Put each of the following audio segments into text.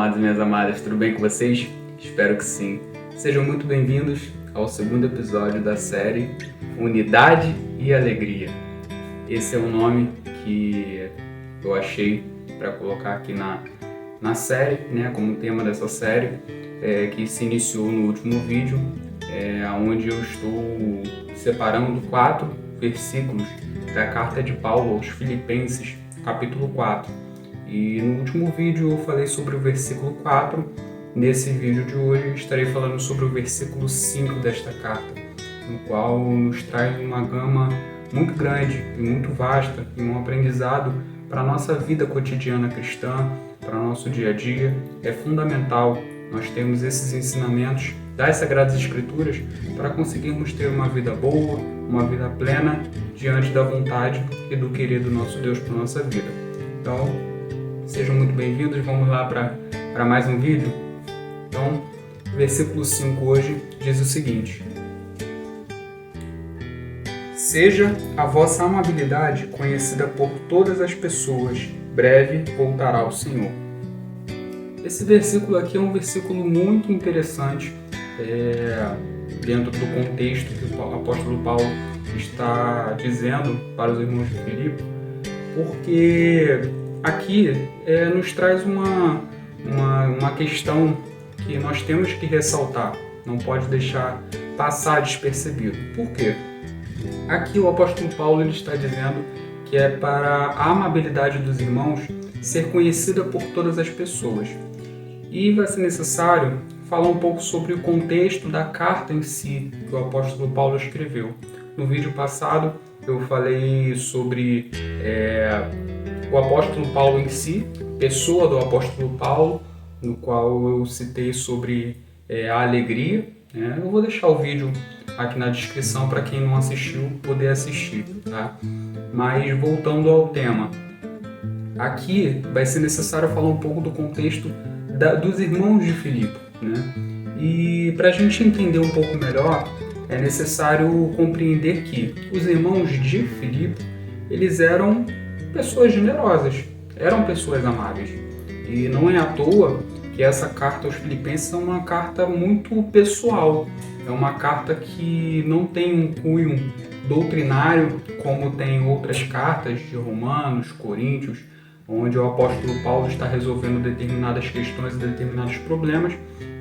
amados e minhas amadas, tudo bem com vocês? Espero que sim. Sejam muito bem-vindos ao segundo episódio da série Unidade e Alegria. Esse é o nome que eu achei para colocar aqui na série, né, como tema dessa série, que se iniciou no último vídeo, onde eu estou separando 4 versículos da carta de Paulo aos Filipenses, capítulo 4. E no último vídeo eu falei sobre o versículo 4, nesse vídeo de hoje estarei falando sobre o versículo 5 desta carta, no qual nos traz uma gama muito grande e muito vasta e um aprendizado para a nossa vida cotidiana cristã, para o nosso dia a dia. É fundamental nós termos esses ensinamentos das Sagradas Escrituras para conseguirmos ter uma vida boa, uma vida plena diante da vontade e do querer do nosso Deus para a nossa vida. Então, sejam muito bem-vindos, vamos lá para mais um vídeo. Então, versículo 5 hoje diz o seguinte: seja a vossa amabilidade conhecida por todas as pessoas, breve voltará o Senhor. Esse versículo aqui é um versículo muito interessante dentro do contexto que o apóstolo Paulo está dizendo para os irmãos de Filipe, porque aqui nos traz uma questão que nós temos que ressaltar, não pode deixar passar despercebido. Por quê? Aqui o apóstolo Paulo ele está dizendo que é para a amabilidade dos irmãos ser conhecida por todas as pessoas. E vai ser necessário falar um pouco sobre o contexto da carta em si que o apóstolo Paulo escreveu. No vídeo passado eu falei sobre o apóstolo Paulo em si, pessoa do apóstolo Paulo, no qual eu citei sobre a alegria. Eu vou deixar o vídeo aqui na descrição para quem não assistiu poder assistir, tá? Mas voltando ao tema, aqui vai ser necessário falar um pouco do contexto dos irmãos de Filipe, né? E para a gente entender um pouco melhor, é necessário compreender que os irmãos de Filipe, eles eram pessoas generosas, eram pessoas amáveis. E não é à toa que essa carta aos Filipenses é uma carta muito pessoal, é uma carta que não tem um cunho doutrinário como tem outras cartas de Romanos, Coríntios, onde o apóstolo Paulo está resolvendo determinadas questões e determinados problemas.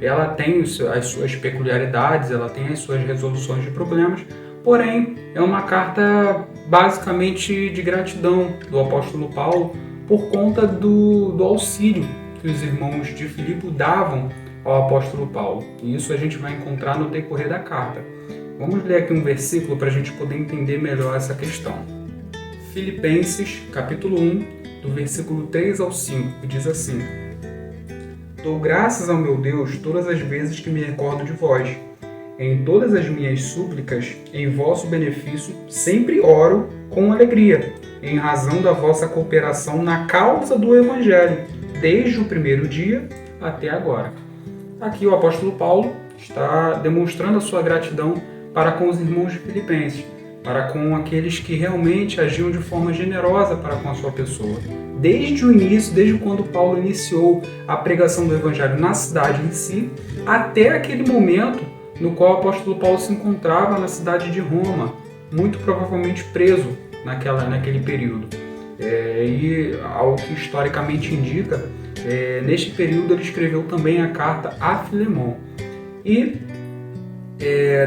Ela tem as suas peculiaridades, ela tem as suas resoluções de problemas, porém é uma carta basicamente de gratidão do apóstolo Paulo por conta do auxílio que os irmãos de Filipe davam ao apóstolo Paulo. E isso a gente vai encontrar no decorrer da carta. Vamos ler aqui um versículo para a gente poder entender melhor essa questão. Filipenses, capítulo 1, do versículo 3 ao 5, que diz assim: dou graças ao meu Deus todas as vezes que me recordo de vós. Em todas as minhas súplicas, em vosso benefício, sempre oro com alegria, em razão da vossa cooperação na causa do Evangelho, desde o primeiro dia até agora. Aqui o apóstolo Paulo está demonstrando a sua gratidão para com os irmãos de Filipenses, para com aqueles que realmente agiam de forma generosa para com a sua pessoa. Desde o início, desde quando Paulo iniciou a pregação do Evangelho na cidade em si, até aquele momento no qual o apóstolo Paulo se encontrava na cidade de Roma, muito provavelmente preso naquele período. E ao que historicamente indica, neste período ele escreveu também a carta a Filemão. E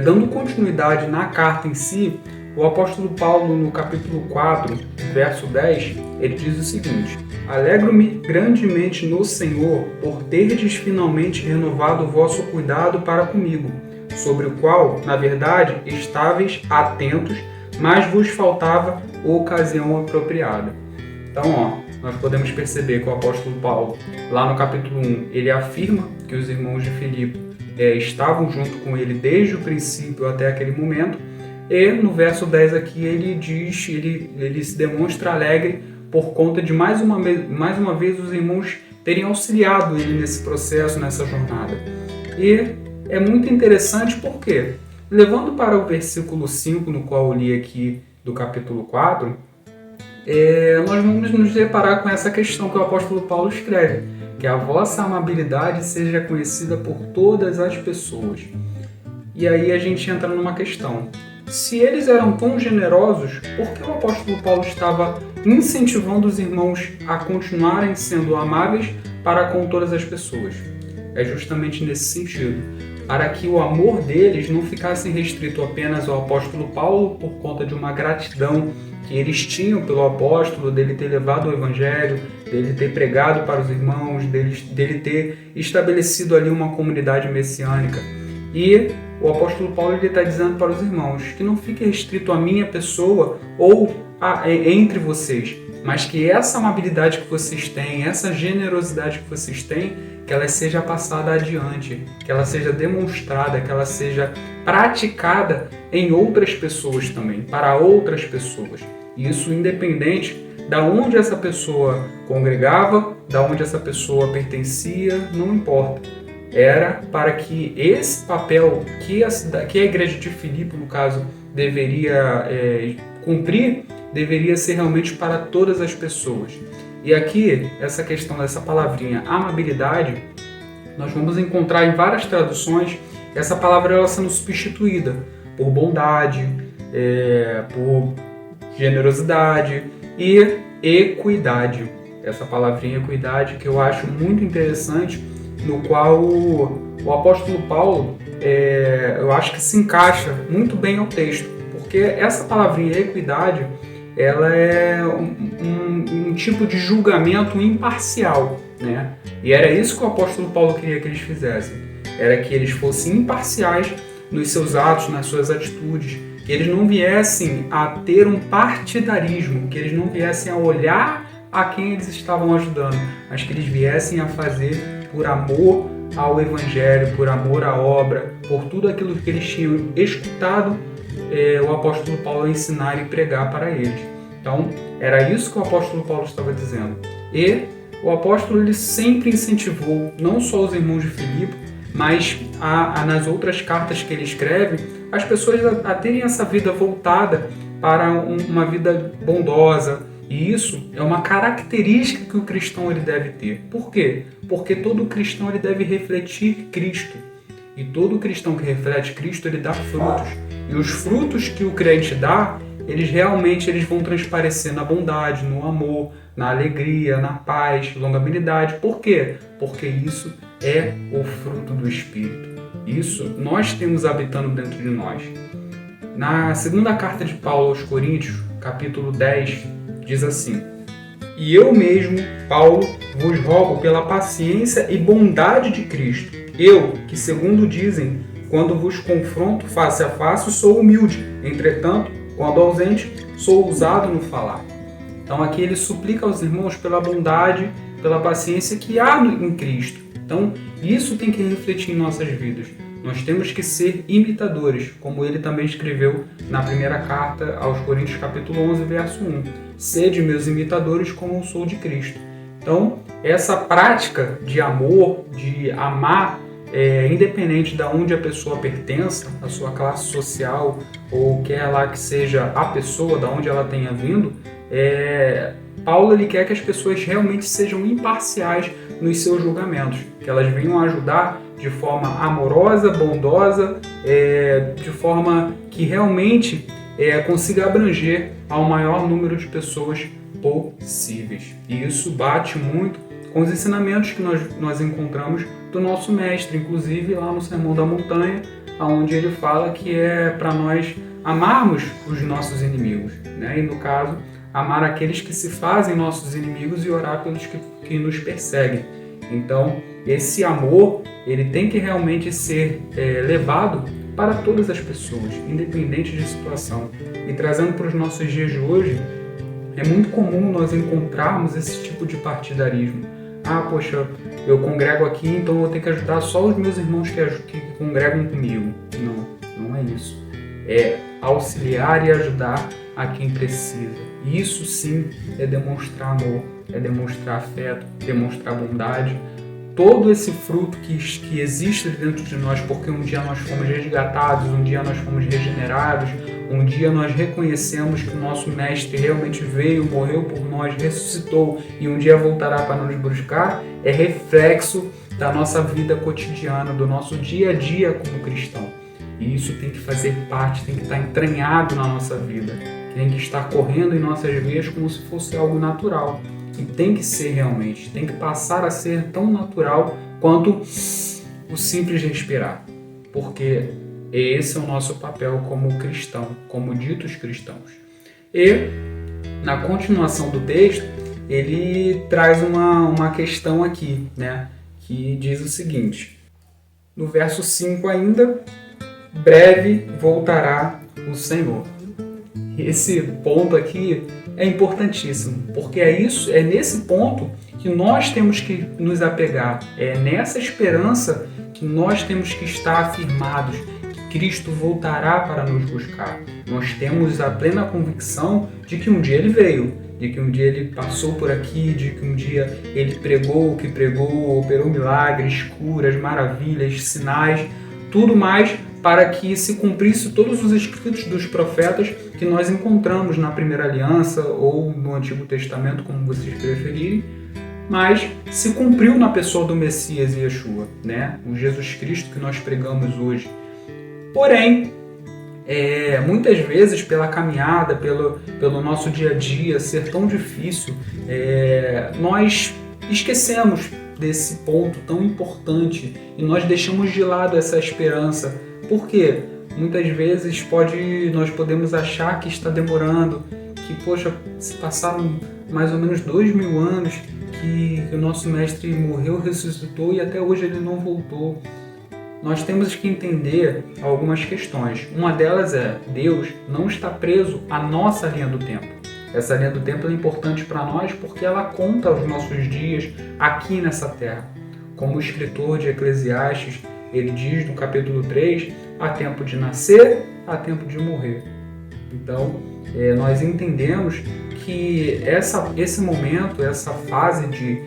dando continuidade na carta em si, o apóstolo Paulo, no capítulo 4, verso 10, ele diz o seguinte: alegro-me grandemente no Senhor por terdes finalmente renovado o vosso cuidado para comigo, sobre o qual, na verdade, estáveis atentos, mas vos faltava ocasião apropriada. Então, nós podemos perceber que o apóstolo Paulo, lá no capítulo 1, ele afirma que os irmãos de Filipe estavam junto com ele desde o princípio até aquele momento, e no verso 10 aqui ele se demonstra alegre por conta de mais uma vez os irmãos terem auxiliado ele nesse processo, nessa jornada. E é muito interessante porque, levando para o versículo 5, no qual eu li aqui do capítulo 4, nós vamos nos deparar com essa questão que o apóstolo Paulo escreve, que a vossa amabilidade seja conhecida por todas as pessoas. E aí a gente entra numa questão. Se eles eram tão generosos, por que o apóstolo Paulo estava incentivando os irmãos a continuarem sendo amáveis para com todas as pessoas? É justamente nesse sentido, para que o amor deles não ficasse restrito apenas ao apóstolo Paulo por conta de uma gratidão que eles tinham pelo apóstolo, dele ter levado o evangelho, dele ter pregado para os irmãos, dele ter estabelecido ali uma comunidade messiânica. E o apóstolo Paulo está dizendo para os irmãos que não fique restrito à minha pessoa ou entre vocês, mas que essa amabilidade que vocês têm, essa generosidade que vocês têm, que ela seja passada adiante, que ela seja demonstrada, que ela seja praticada em outras pessoas também, para outras pessoas. Isso independente da onde essa pessoa congregava, da onde essa pessoa pertencia, não importa. Era para que esse papel que a igreja de Filipe, no caso, deveria cumprir, deveria ser realmente para todas as pessoas. E aqui, essa questão dessa palavrinha amabilidade, nós vamos encontrar em várias traduções essa palavra ela sendo substituída por bondade, por generosidade e equidade. Essa palavrinha equidade que eu acho muito interessante, no qual o apóstolo Paulo, eu acho que se encaixa muito bem ao texto, porque essa palavrinha equidade, ela é um tipo de julgamento imparcial, né? E era isso que o apóstolo Paulo queria que eles fizessem, era que eles fossem imparciais nos seus atos, nas suas atitudes, que eles não viessem a ter um partidarismo, que eles não viessem a olhar a quem eles estavam ajudando, mas que eles viessem a fazer por amor ao Evangelho, por amor à obra, por tudo aquilo que eles tinham escutado o apóstolo Paulo ensinar e pregar para eles. Então, era isso que o apóstolo Paulo estava dizendo. E o apóstolo ele sempre incentivou, não só os irmãos de Filipe, mas nas outras cartas que ele escreve, as pessoas a terem essa vida voltada para uma vida bondosa. E isso é uma característica que o cristão ele deve ter. Por quê? Porque todo cristão ele deve refletir Cristo. E todo cristão que reflete Cristo, ele dá frutos. E os frutos que o crente dá, eles vão transparecer na bondade, no amor, na alegria, na paz, longanimidade. Por quê? Porque isso é o fruto do Espírito. Isso nós temos habitando dentro de nós. Na segunda carta de Paulo aos Coríntios, capítulo 10, diz assim: E eu mesmo, Paulo, vos rogo pela paciência e bondade de Cristo. Eu, que segundo dizem, quando vos confronto face a face, sou humilde. Entretanto, quando ausente, sou ousado no falar. Então aqui ele suplica aos irmãos pela bondade, pela paciência que há em Cristo. Então isso tem que refletir em nossas vidas. Nós temos que ser imitadores, como ele também escreveu na primeira carta aos Coríntios, capítulo 11, verso 1. Sede meus imitadores como eu sou de Cristo. Então, essa prática de amor, de amar, independente de onde a pessoa pertença, a sua classe social, ou quer lá que seja a pessoa, de onde ela tenha vindo, Paulo ele quer que as pessoas realmente sejam imparciais nos seus julgamentos, que elas venham ajudar de forma amorosa, bondosa, de forma que realmente consiga abranger ao maior número de pessoas possíveis. E isso bate muito com os ensinamentos que nós encontramos do nosso mestre, inclusive lá no Sermão da Montanha, onde ele fala que é para nós amarmos os nossos inimigos, né? E no caso, amar aqueles que se fazem nossos inimigos e orar pelos que nos perseguem. Então, esse amor, ele tem que realmente ser levado para todas as pessoas, independente de situação. E trazendo para os nossos dias de hoje, é muito comum nós encontrarmos esse tipo de partidarismo. Ah, poxa, eu congrego aqui, então eu vou ter que ajudar só os meus irmãos que congregam comigo. Não é isso. É auxiliar e ajudar a quem precisa. Isso sim é demonstrar amor, é demonstrar afeto, demonstrar bondade, todo esse fruto que existe dentro de nós, porque um dia nós fomos resgatados, um dia nós fomos regenerados, um dia nós reconhecemos que o nosso Mestre realmente veio, morreu por nós, ressuscitou e um dia voltará para nos buscar, é reflexo da nossa vida cotidiana, do nosso dia a dia como cristão. E isso tem que fazer parte, tem que estar entranhado na nossa vida, tem que estar correndo em nossas veias como se fosse algo natural. E tem que ser realmente, tem que passar a ser tão natural quanto o simples respirar. Porque esse é o nosso papel como cristão, como ditos cristãos. E, na continuação do texto, ele traz uma questão aqui, né, que diz o seguinte. No verso 5 ainda, breve voltará o Senhor. Esse ponto aqui é importantíssimo, porque é nesse ponto que nós temos que nos apegar, é nessa esperança que nós temos que estar afirmados, que Cristo voltará para nos buscar. Nós temos a plena convicção de que um dia Ele veio, de que um dia Ele passou por aqui, de que um dia Ele pregou o que pregou, operou milagres, curas, maravilhas, sinais, tudo mais para que se cumprisse todos os escritos dos profetas que nós encontramos na Primeira Aliança ou no Antigo Testamento, como vocês preferirem, mas se cumpriu na pessoa do Messias Yeshua, né? O Jesus Cristo que nós pregamos hoje. Porém, muitas vezes pela caminhada, pelo nosso dia a dia ser tão difícil, nós esquecemos desse ponto tão importante e nós deixamos de lado essa esperança. Por quê? Muitas vezes nós podemos achar que está demorando, que, poxa, se passaram mais ou menos 2000 anos que o nosso Mestre morreu, ressuscitou e até hoje ele não voltou. Nós temos que entender algumas questões. Uma delas é, Deus não está preso à nossa linha do tempo. Essa linha do tempo é importante para nós porque ela conta os nossos dias aqui nessa terra. Como o escritor de Eclesiastes, ele diz no capítulo 3, há tempo de nascer, há tempo de morrer. Então, nós entendemos que esse momento, essa fase de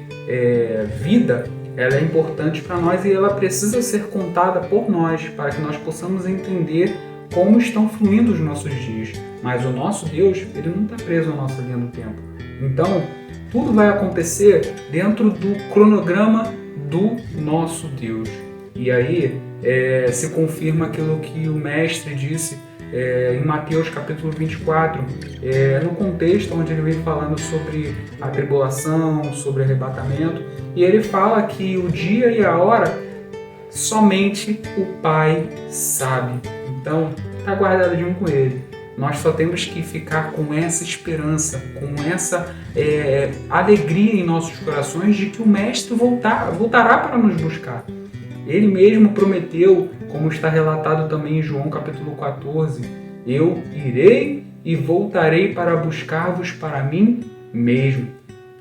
vida, ela é importante para nós e ela precisa ser contada por nós, para que nós possamos entender como estão fluindo os nossos dias. Mas o nosso Deus, ele não está preso à nossa linha do tempo. Então, tudo vai acontecer dentro do cronograma do nosso Deus. E aí se confirma aquilo que o Mestre disse em Mateus capítulo 24, no contexto onde ele vem falando sobre a tribulação, sobre arrebatamento, e ele fala que o dia e a hora somente o Pai sabe. Então, está guardado de um com ele. Nós só temos que ficar com essa esperança, com essa alegria em nossos corações de que o Mestre voltará para nos buscar. Ele mesmo prometeu, como está relatado também em João capítulo 14, eu irei e voltarei para buscar-vos para mim mesmo.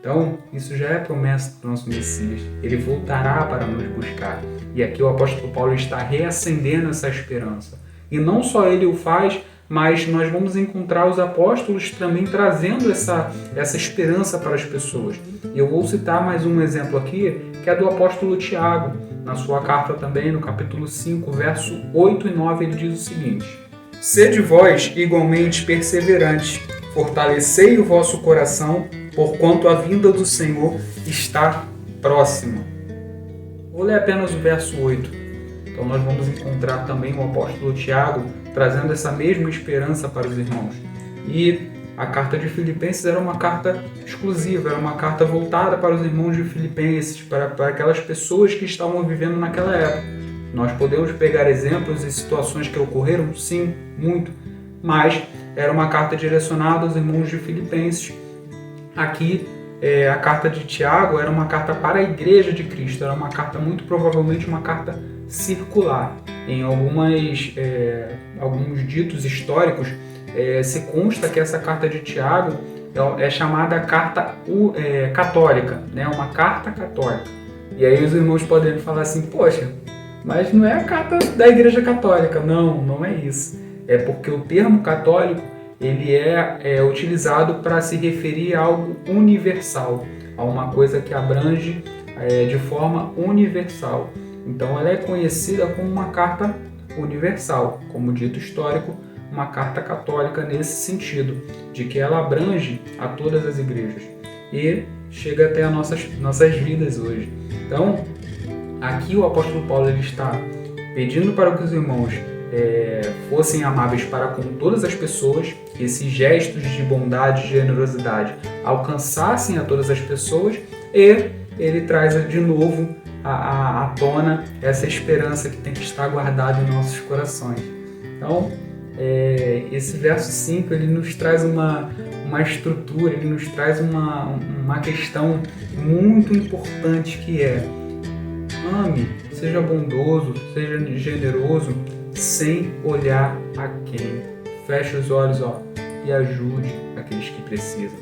Então, isso já é promessa do nosso Messias. Ele voltará para nos buscar. E aqui o apóstolo Paulo está reacendendo essa esperança. E não só ele o faz, mas nós vamos encontrar os apóstolos também trazendo essa esperança para as pessoas. E eu vou citar mais um exemplo aqui, que é do apóstolo Tiago. Na sua carta também, no capítulo 5, verso 8 e 9, ele diz o seguinte: sede vós igualmente perseverantes, fortalecei o vosso coração, porquanto a vinda do Senhor está próxima. Vou ler apenas o verso 8. Então nós vamos encontrar também o apóstolo Tiago trazendo essa mesma esperança para os irmãos. E a carta de Filipenses era uma carta exclusiva, era uma carta voltada para os irmãos de Filipenses, para aquelas pessoas que estavam vivendo naquela época. Nós podemos pegar exemplos e situações que ocorreram? Sim, muito. Mas era uma carta direcionada aos irmãos de Filipenses. Aqui, a carta de Tiago era uma carta para a Igreja de Cristo, era uma carta muito provavelmente uma carta circular. Em alguns ditos históricos, se consta que essa carta de Tiago é chamada carta católica, né? Uma carta católica. E aí os irmãos podem falar assim, poxa, mas não é a carta da Igreja Católica. Não, não é isso. É porque o termo católico ele é utilizado para se referir a algo universal, a uma coisa que abrange de forma universal. Então ela é conhecida como uma carta universal, como dito histórico, uma carta católica nesse sentido, de que ela abrange a todas as igrejas e chega até as nossas vidas hoje. Então, aqui o apóstolo Paulo ele está pedindo para que os irmãos fossem amáveis para com todas as pessoas, que esses gestos de bondade e generosidade alcançassem a todas as pessoas, e ele traz de novo à tona essa esperança que tem que estar guardada em nossos corações. Então, esse verso 5 ele nos traz uma estrutura, ele nos traz uma questão muito importante, que é: ame, seja bondoso, seja generoso, sem olhar a quem. Feche os olhos e ajude aqueles que precisam.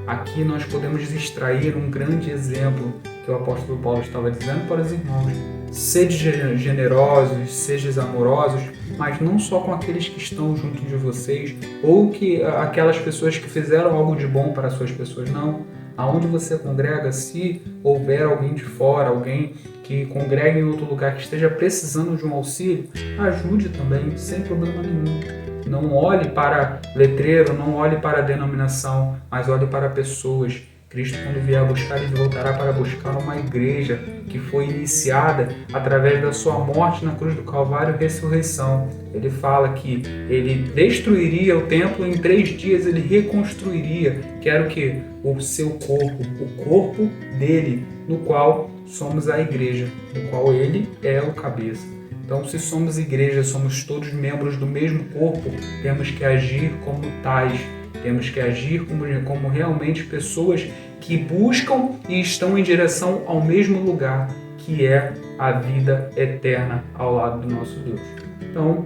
Aqui nós podemos extrair um grande exemplo que o apóstolo Paulo estava dizendo para os irmãos: sede generosos, sejam amorosos, mas não só com aqueles que estão junto de vocês, ou que aquelas pessoas que fizeram algo de bom para as suas pessoas, não. Aonde você congrega, se houver alguém de fora, alguém que congrega em outro lugar, que esteja precisando de um auxílio, ajude também, sem problema nenhum. Não olhe para letreiro, não olhe para a denominação, mas olhe para pessoas. Cristo, quando vier buscar, ele voltará para buscar uma igreja que foi iniciada através da sua morte na cruz do Calvário e ressurreição. Ele fala que ele destruiria o templo, em 3 dias ele reconstruiria, que era o quê? O seu corpo, o corpo dele, no qual somos a igreja, no qual ele é o cabeça. Então, se somos igreja, somos todos membros do mesmo corpo, temos que agir como tais, temos que agir como realmente pessoas que buscam e estão em direção ao mesmo lugar, que é a vida eterna ao lado do nosso Deus. Então,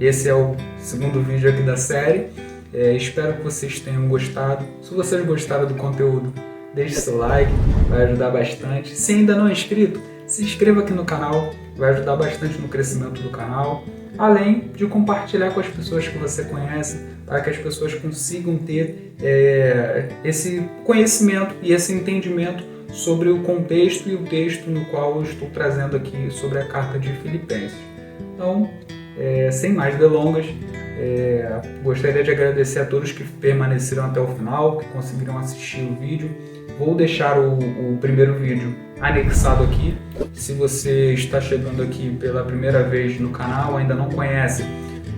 esse é o segundo vídeo aqui da série. Espero que vocês tenham gostado. Se vocês gostaram do conteúdo, deixe seu like, vai ajudar bastante. Se ainda não é inscrito, se inscreva aqui no canal, vai ajudar bastante no crescimento do canal. Além de compartilhar com as pessoas que você conhece, para que as pessoas consigam ter esse conhecimento e esse entendimento sobre o contexto e o texto no qual eu estou trazendo aqui sobre a carta de Filipenses. Então, sem mais delongas, gostaria de agradecer a todos que permaneceram até o final, que conseguiram assistir o vídeo. Vou deixar o primeiro vídeo anexado aqui. Se você está chegando aqui pela primeira vez no canal, ainda não conhece,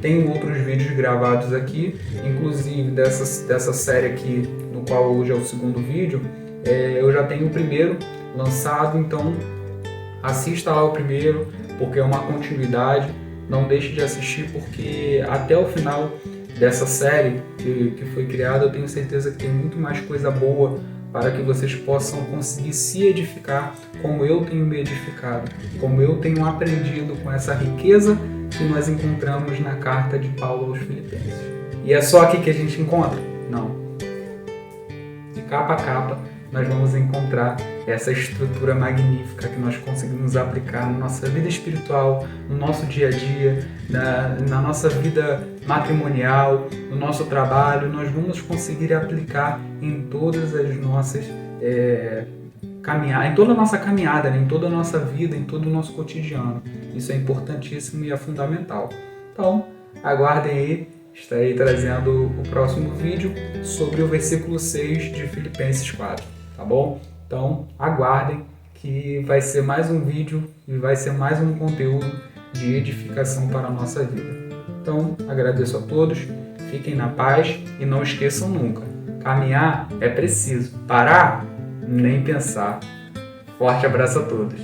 tem outros vídeos gravados aqui, inclusive dessa série aqui, no qual hoje é o segundo vídeo. Eu já tenho o primeiro lançado, então assista lá o primeiro, porque é uma continuidade. Não deixe de assistir, porque até o final dessa série que foi criada, eu tenho certeza que tem muito mais coisa boa para que vocês possam conseguir se edificar como eu tenho me edificado, como eu tenho aprendido com essa riqueza que nós encontramos na carta de Paulo aos Filipenses. E é só aqui que a gente encontra? Não. De capa a capa, nós vamos encontrar essa estrutura magnífica que nós conseguimos aplicar na nossa vida espiritual, no nosso dia a dia, na nossa vida matrimonial, no nosso trabalho. Nós vamos conseguir aplicar em todas as nossas em toda a nossa caminhada, em toda a nossa vida, em todo o nosso cotidiano. Isso é importantíssimo e é fundamental. Então, aguardem aí, estarei trazendo o próximo vídeo sobre o versículo 6 de Filipenses 4, tá bom? Então, aguardem, que vai ser mais um vídeo e vai ser mais um conteúdo de edificação para a nossa vida. Então, agradeço a todos, fiquem na paz e não esqueçam nunca: caminhar é preciso, parar, nem pensar. Forte abraço a todos.